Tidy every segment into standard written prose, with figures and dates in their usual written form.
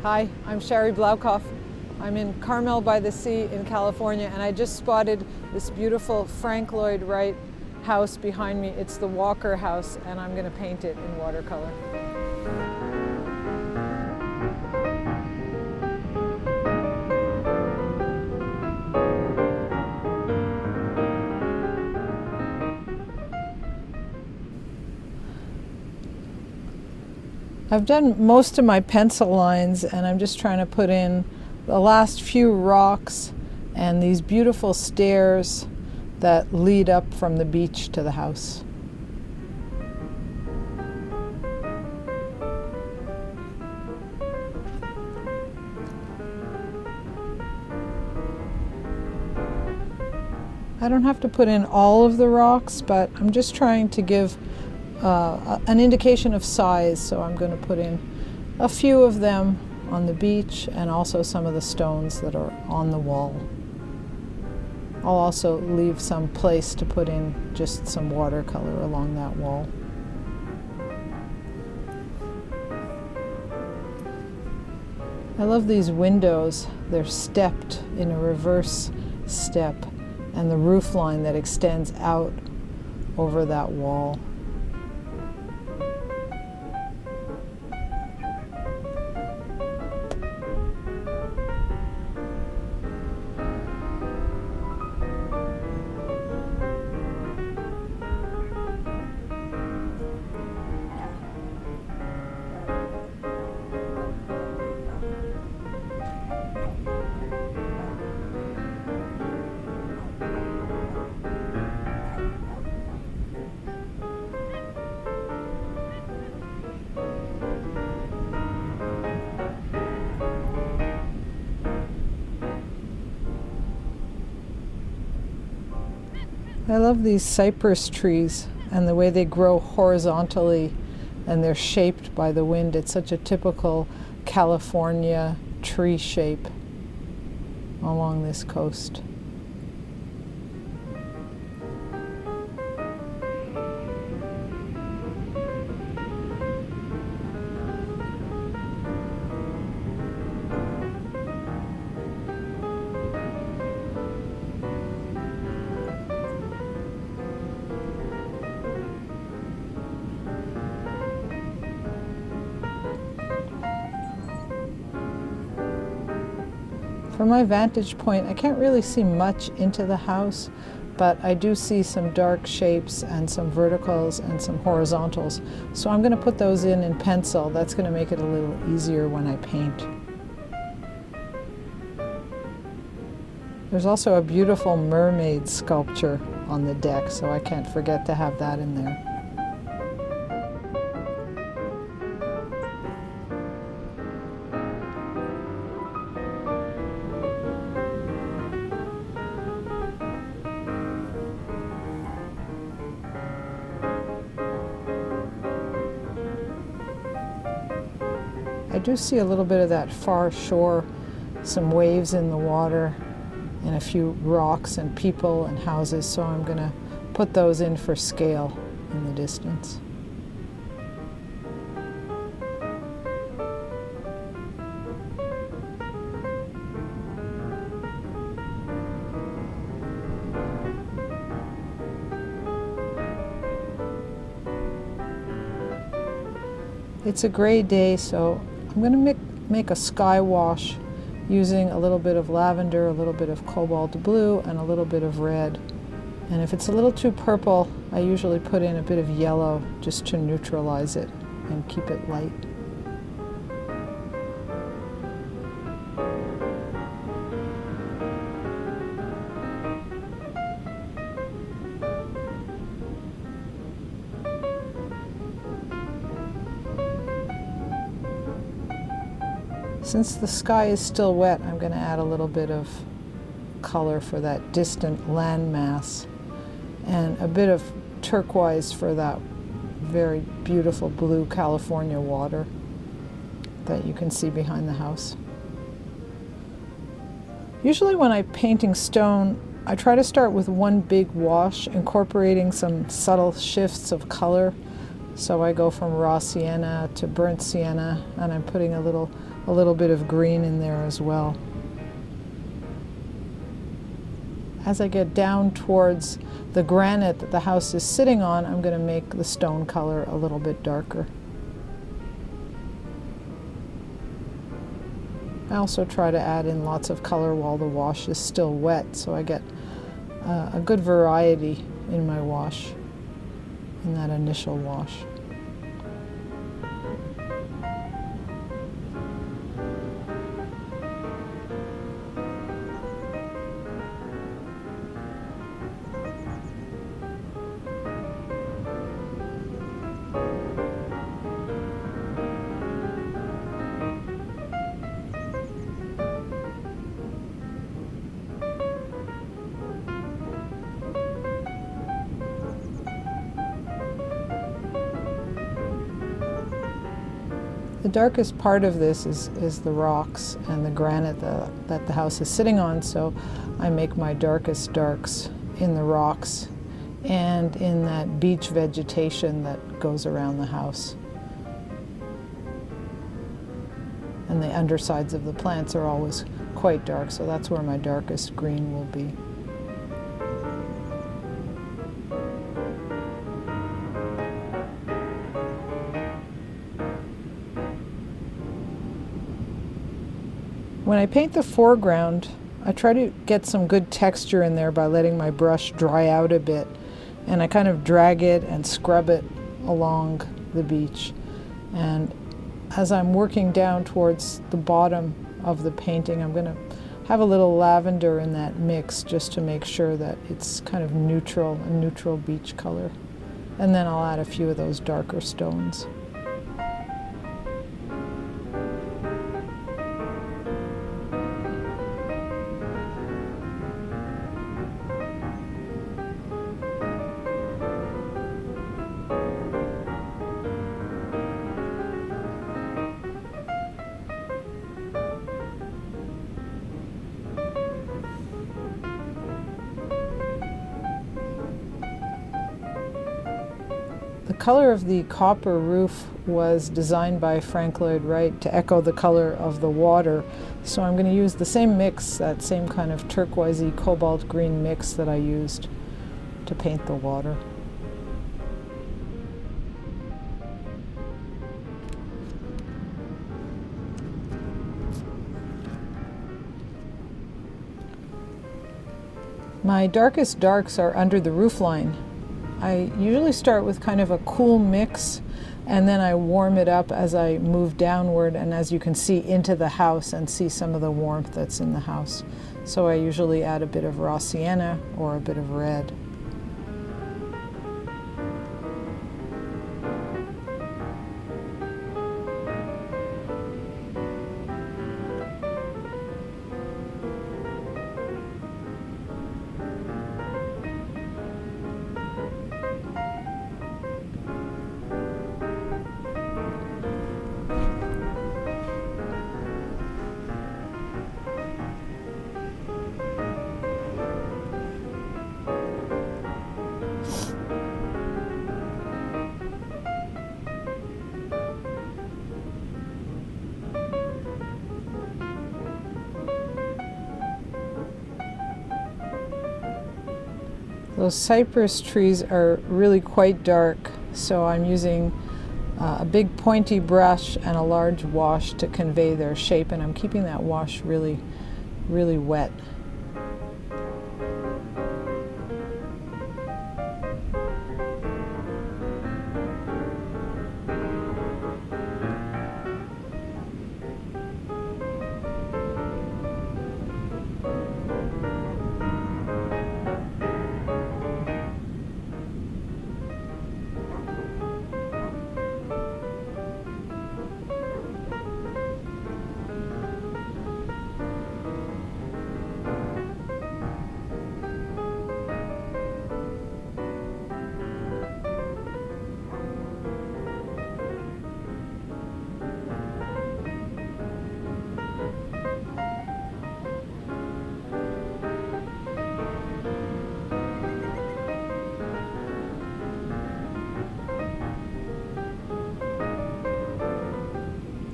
Hi, I'm Shari Blaukopf. I'm in Carmel-by-the-Sea in California, and I just spotted this beautiful Frank Lloyd Wright house behind me. It's the Walker House, and I'm going to paint it in watercolor. I've done most of my pencil lines, and I'm just trying to put in the last few rocks and these beautiful stairs that lead up from the beach to the house. I don't have to put in all of the rocks, but I'm just trying to give an indication of size, so I'm going to put in a few of them on the beach and also some of the stones that are on the wall. I'll also leave some place to put in just some watercolor along that wall. I love these windows. They're stepped in a reverse step, and the roof line that extends out over that wall. I love these cypress trees and the way they grow horizontally and they're shaped by the wind. It's such a typical California tree shape along this coast. From my vantage point, I can't really see much into the house, but I do see some dark shapes and some verticals and some horizontals. So I'm going to put those in pencil. That's going to make it a little easier when I paint. There's also a beautiful mermaid sculpture on the deck, so I can't forget to have that in there. I do see a little bit of that far shore, some waves in the water, and a few rocks and people and houses, so I'm going to put those in for scale in the distance. It's a gray day, so I'm going to make a sky wash using a little bit of lavender, a little bit of cobalt blue, and a little bit of red. And if it's a little too purple, I usually put in a bit of yellow just to neutralize it and keep it light. Since the sky is still wet, I'm going to add a little bit of color for that distant landmass and a bit of turquoise for that very beautiful blue California water that you can see behind the house. Usually when I'm painting stone, I try to start with one big wash, incorporating some subtle shifts of color So I go from raw sienna to burnt sienna, and I'm putting a little bit of green in there as well. As I get down towards the granite that the house is sitting on, I'm going to make the stone color a little bit darker. I also try to add in lots of color while the wash is still wet, so I get a good variety in my wash, in that initial wash. The darkest part of this is the rocks and the granite that the house is sitting on, so I make my darkest darks in the rocks and in that beach vegetation that goes around the house. And the undersides of the plants are always quite dark, so that's where my darkest green will be. When I paint the foreground, I try to get some good texture in there by letting my brush dry out a bit, and I kind of drag it and scrub it along the beach. And as I'm working down towards the bottom of the painting, I'm going to have a little lavender in that mix just to make sure that it's kind of neutral, a neutral beach color. And then I'll add a few of those darker stones. The color of the copper roof was designed by Frank Lloyd Wright to echo the color of the water. So I'm going to use the same mix, that same kind of turquoisey cobalt green mix that I used to paint the water. My darkest darks are under the roofline. I usually start with kind of a cool mix, and then I warm it up as I move downward, and as you can see, into the house and see some of the warmth that's in the house. So I usually add a bit of raw sienna or a bit of red. Those cypress trees are really quite dark, so I'm using a big pointy brush and a large wash to convey their shape, and I'm keeping that wash really, really wet.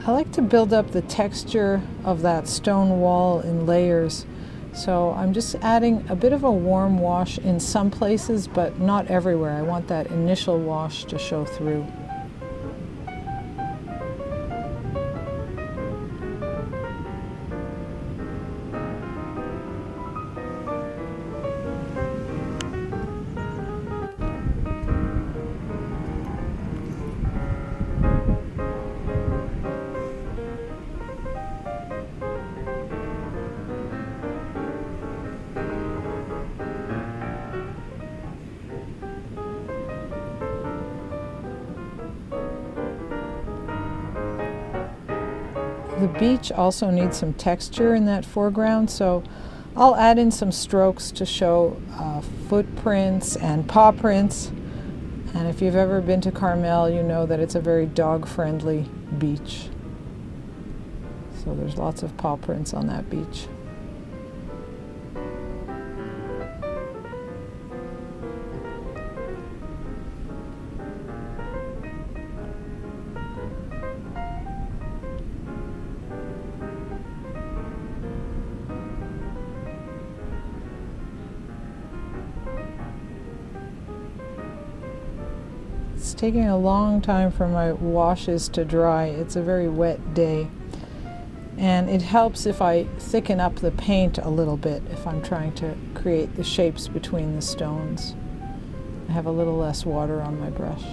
I like to build up the texture of that stone wall in layers. So I'm just adding a bit of a warm wash in some places, but not everywhere. I want that initial wash to show through. The beach also needs some texture in that foreground, so I'll add in some strokes to show footprints and paw prints. And if you've ever been to Carmel, you know that it's a very dog-friendly beach. So there's lots of paw prints on that beach. It's taking a long time for my washes to dry. It's a very wet day. And it helps if I thicken up the paint a little bit if I'm trying to create the shapes between the stones. I have a little less water on my brush.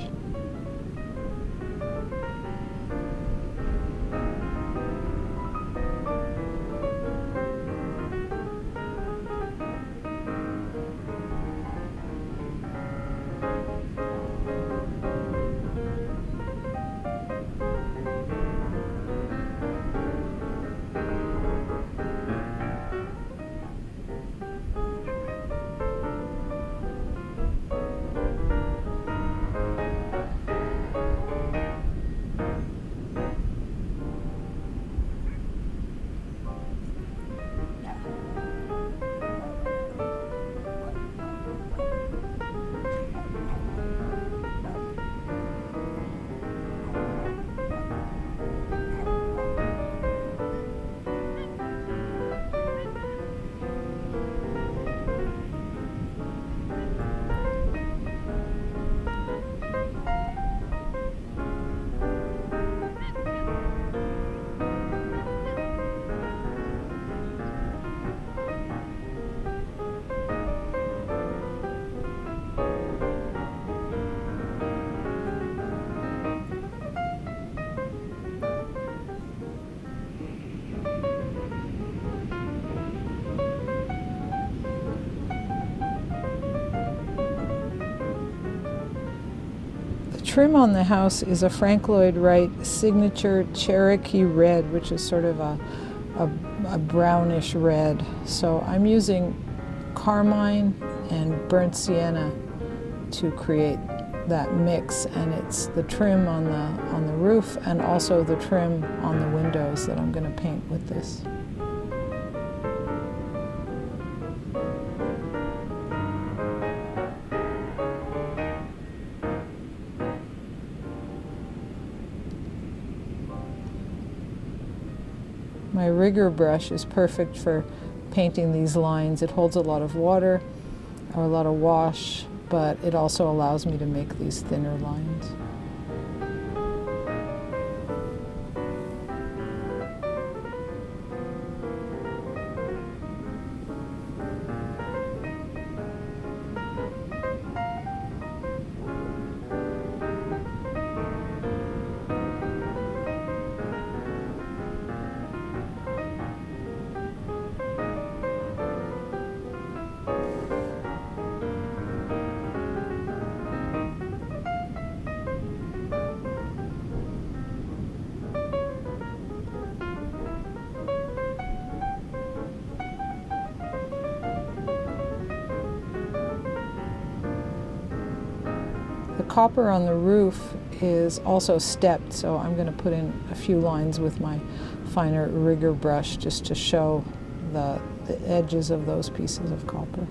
The trim on the house is a Frank Lloyd Wright signature Cherokee red, which is sort of a brownish red. So I'm using carmine and burnt sienna to create that mix, and it's the trim on the roof and also the trim on the windows that I'm going to paint with this. My rigger brush is perfect for painting these lines. It holds a lot of water or a lot of wash, but it also allows me to make these thinner lines. The copper on the roof is also stepped, so I'm going to put in a few lines with my finer rigger brush just to show the edges of those pieces of copper.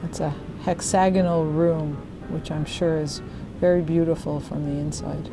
It's a hexagonal room, which I'm sure is very beautiful from the inside.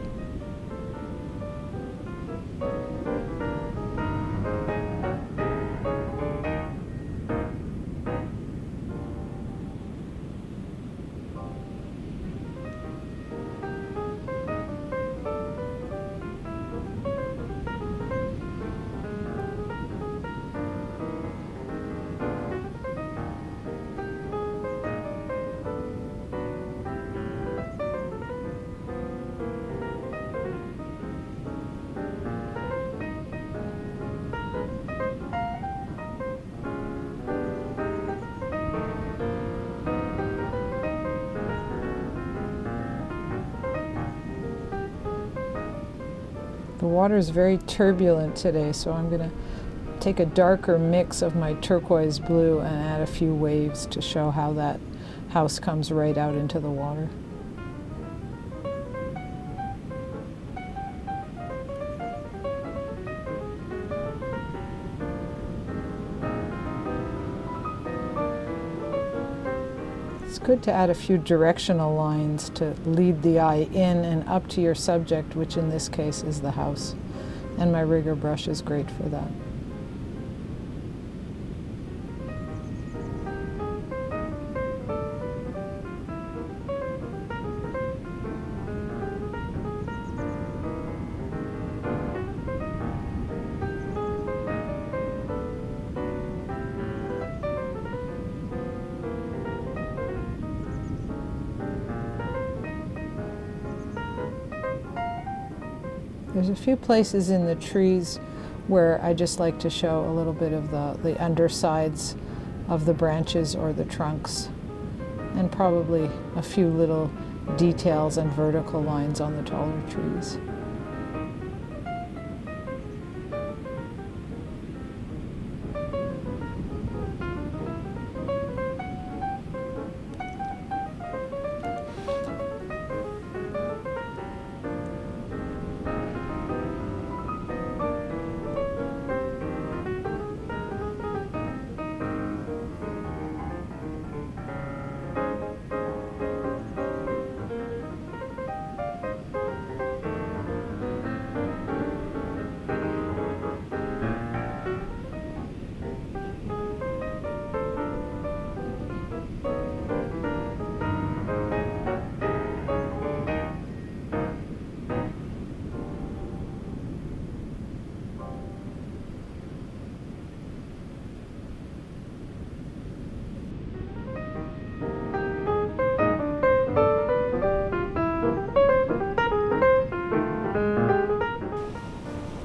The water is very turbulent today, so I'm going to take a darker mix of my turquoise blue and add a few waves to show how that house comes right out into the water. It's good to add a few directional lines to lead the eye in and up to your subject, which in this case is the house. And my rigger brush is great for that. There's a few places in the trees where I just like to show a little bit of the undersides of the branches or the trunks, and probably a few little details and vertical lines on the taller trees.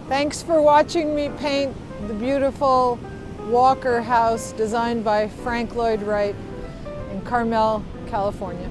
Thanks for watching me paint the beautiful Walker house designed by Frank Lloyd Wright in Carmel, California.